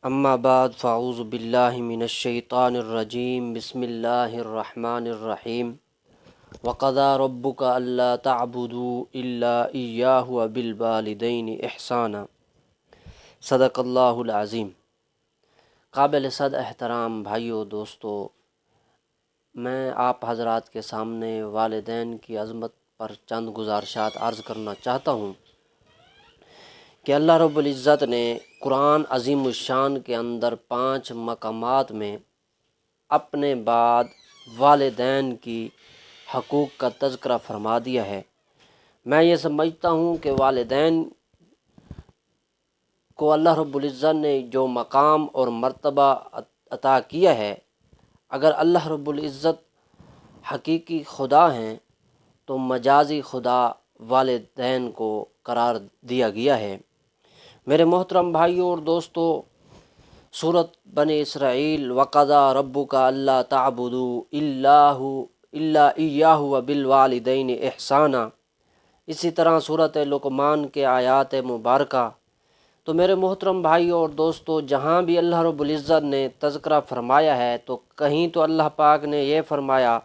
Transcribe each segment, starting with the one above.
اما بعد فاعوذ باللہ من الشیطان الرجیم بسم اللہ الرحمن الرحیم وقضى ربك الا تعبدوا الا اياه وبالوالدين احسانا صدق اللہ العظیم۔ قابل صد احترام بھائیو دوستو، میں آپ حضرات کے سامنے والدین کی عظمت پر چند گزارشات عرض کرنا چاہتا ہوں کہ اللہ رب العزت نے قرآن عظیم الشان کے اندر 5 مقامات میں اپنے بعد والدین کی حقوق کا تذکرہ فرما دیا ہے۔ میں یہ سمجھتا ہوں کہ والدین کو اللہ رب العزت نے جو مقام اور مرتبہ عطا کیا ہے، اگر اللہ رب العزت حقیقی خدا ہیں تو مجازی خدا والدین کو قرار دیا گیا ہے۔ میرے محترم بھائیوں اور دوستو، سورۃ بنی اسرائیل وقضى ربك الا تعبدوا الا اياه وبالوالدين احسانا، اسی طرح سورۃ لقمان کے آیات مبارکہ۔ تو میرے محترم بھائیوں اور دوستو، جہاں بھی اللہ رب العزت نے تذکرہ فرمایا ہے تو کہیں تو اللہ پاک نے یہ فرمایا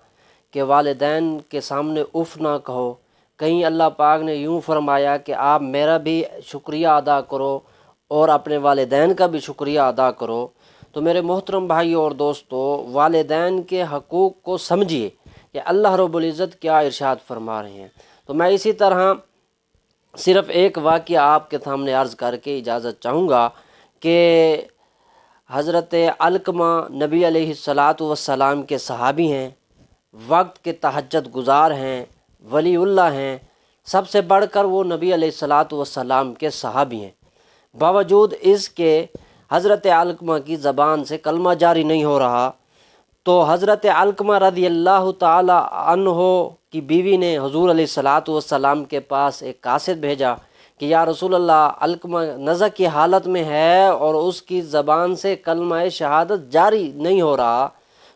کہ والدین کے سامنے اف نہ کہو، کہیں اللہ پاک نے یوں فرمایا کہ آپ میرا بھی شکریہ ادا کرو اور اپنے والدین کا بھی شکریہ ادا کرو۔ تو میرے محترم بھائیو اور دوستو، والدین کے حقوق کو سمجھیے کہ اللہ رب العزت کیا ارشاد فرما رہے ہیں۔ تو میں اسی طرح صرف ایک واقعہ آپ کے سامنے عرض کر کے اجازت چاہوں گا کہ حضرت علقمہ نبی علیہ السلام کے صحابی ہیں، وقت کے تہجد گزار ہیں، ولی اللہ ہیں، سب سے بڑھ کر وہ نبی علیہ السلام کے صحابی ہیں۔ باوجود اس کے حضرت علقمہ کی زبان سے کلمہ جاری نہیں ہو رہا، تو حضرت علقمہ رضی اللہ تعالی عنہ کی بیوی نے حضور علیہ السلام کے پاس ایک قاصد بھیجا کہ یا رسول اللہ، علقمہ نزع کی حالت میں ہے اور اس کی زبان سے کلمہ شہادت جاری نہیں ہو رہا۔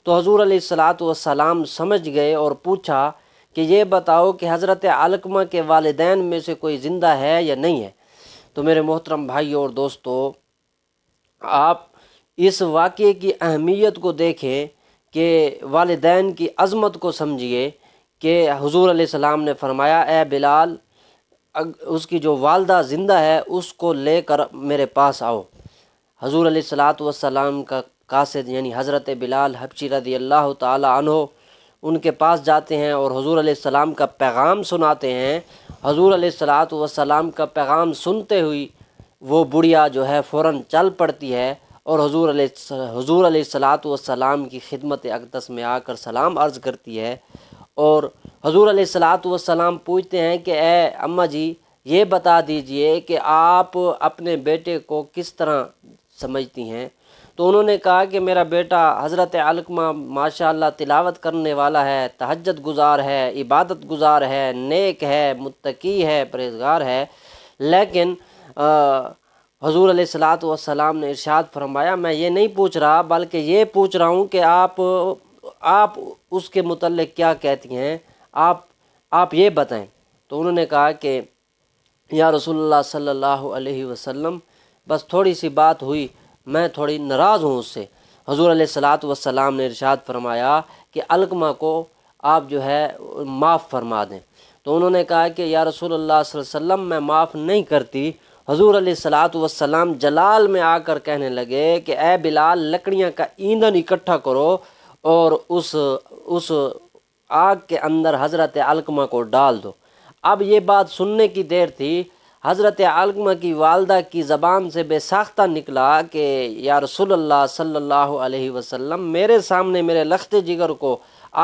تو حضور علیہ السلام سمجھ گئے اور پوچھا کہ یہ بتاؤ کہ حضرت علقمہ کے والدین میں سے کوئی زندہ ہے یا نہیں ہے۔ تو میرے محترم بھائیو اور دوستو، آپ اس واقعے کی اہمیت کو دیکھیں کہ والدین کی عظمت کو سمجھیے کہ حضور علیہ السلام نے فرمایا، اے بلال، اس کی جو والدہ زندہ ہے اس کو لے کر میرے پاس آؤ۔ حضور علیہ السلام کا قاصد یعنی حضرت بلال حبشی رضی اللہ تعالی عنہ ان کے پاس جاتے ہیں اور حضور علیہ السلام کا پیغام سناتے ہیں۔ حضور علیہ السلام کا پیغام سنتے ہوئی وہ بڑھیا جو ہے فوراً چل پڑتی ہے اور حضور علیہ السلام کی خدمت اقدس میں آ کر سلام عرض کرتی ہے، اور حضور علیہ السلام پوچھتے ہیں کہ اے اماں جی، یہ بتا دیجئے کہ آپ اپنے بیٹے کو کس طرح سمجھتی ہیں؟ تو انہوں نے کہا کہ میرا بیٹا حضرت علقمہ ماشاءاللہ تلاوت کرنے والا ہے، تہجد گزار ہے، عبادت گزار ہے، نیک ہے، متقی ہے، پرہیزگار ہے، لیکن حضور علیہ السلام نے ارشاد فرمایا میں یہ نہیں پوچھ رہا بلکہ یہ پوچھ رہا ہوں کہ آپ اس کے متعلق کیا کہتی ہیں، آپ یہ بتائیں۔ تو انہوں نے کہا کہ یا رسول اللہ صلی اللہ علیہ وسلم، بس تھوڑی سی بات ہوئی، میں تھوڑی ناراض ہوں اس سے۔ حضور علیہ السلام نے ارشاد فرمایا کہ علقمہ کو آپ جو ہے معاف فرما دیں۔ تو انہوں نے کہا کہ یا رسول اللہ صلی اللہ علیہ وسلم، میں معاف نہیں کرتی۔ حضور علیہ السلام جلال میں آ کر کہنے لگے کہ اے بلال، لکڑیاں کا ایندھن اکٹھا کرو اور اس آگ کے اندر حضرت علقمہ کو ڈال دو۔ اب یہ بات سننے کی دیر تھی، حضرت علقمہ کی والدہ کی زبان سے بے ساختہ نکلا کہ یا رسول اللہ صلی اللہ علیہ وسلم، میرے سامنے میرے لخت جگر کو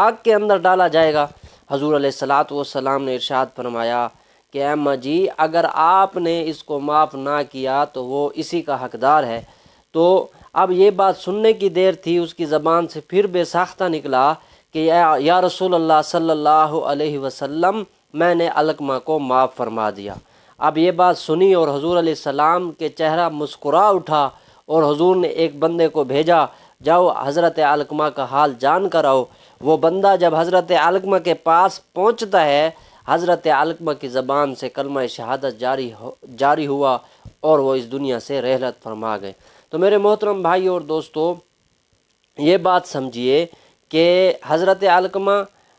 آگ کے اندر ڈالا جائے گا؟ حضور علیہ السلام نے ارشاد فرمایا کہ اے اماں جی، اگر آپ نے اس کو معاف نہ کیا تو وہ اسی کا حقدار ہے۔ تو اب یہ بات سننے کی دیر تھی، اس کی زبان سے پھر بے ساختہ نکلا کہ یا رسول اللہ صلی اللہ علیہ وسلم، میں نے علقمہ کو معاف فرما دیا۔ اب یہ بات سنی اور حضور علیہ السلام کے چہرہ مسکرا اٹھا اور حضور نے ایک بندے کو بھیجا، جاؤ حضرت علقمہ کا حال جان کر آؤ۔ وہ بندہ جب حضرت علقمہ کے پاس پہنچتا ہے، حضرت علقمہ کی زبان سے کلمہ شہادت جاری ہوا اور وہ اس دنیا سے رحلت فرما گئے۔ تو میرے محترم بھائی اور دوستو، یہ بات سمجھیے کہ حضرت علقمہ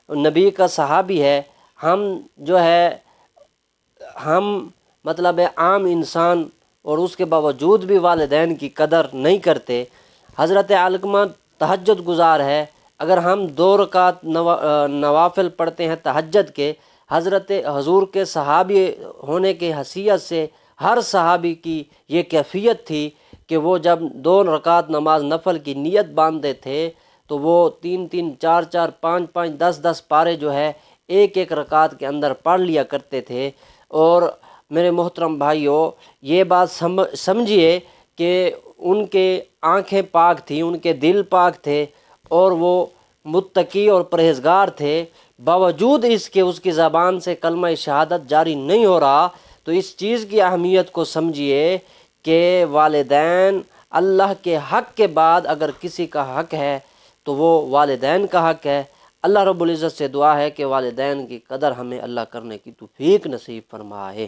نبی کا صحابی ہے، ہم مطلب ہے عام انسان، اور اس کے باوجود بھی والدین کی قدر نہیں کرتے۔ حضرت علقمہ تہجد گزار ہے، اگر ہم 2 رکعت نوافل پڑھتے ہیں تہجد کے، حضرت حضور کے صحابی ہونے کی حیثیت سے ہر صحابی کی یہ کیفیت تھی کہ وہ جب 2 رکعت نماز نفل کی نیت باندھتے تھے تو وہ 3 4 4 5 5 10 پارے جو ہے ایک رکعت کے اندر پڑھ لیا کرتے تھے۔ اور میرے محترم بھائیوں، یہ بات سمجھیے کہ ان کے آنکھیں پاک تھیں، ان کے دل پاک تھے، اور وہ متقی اور پرہیزگار تھے، باوجود اس کے اس کی زبان سے کلمہ شہادت جاری نہیں ہو رہا۔ تو اس چیز کی اہمیت کو سمجھیے کہ والدین اللہ کے حق کے بعد اگر کسی کا حق ہے تو وہ والدین کا حق ہے۔ اللہ رب العزت سے دعا ہے کہ والدین کی قدر ہمیں اللہ کرنے کی توفیق نصیب فرمائے۔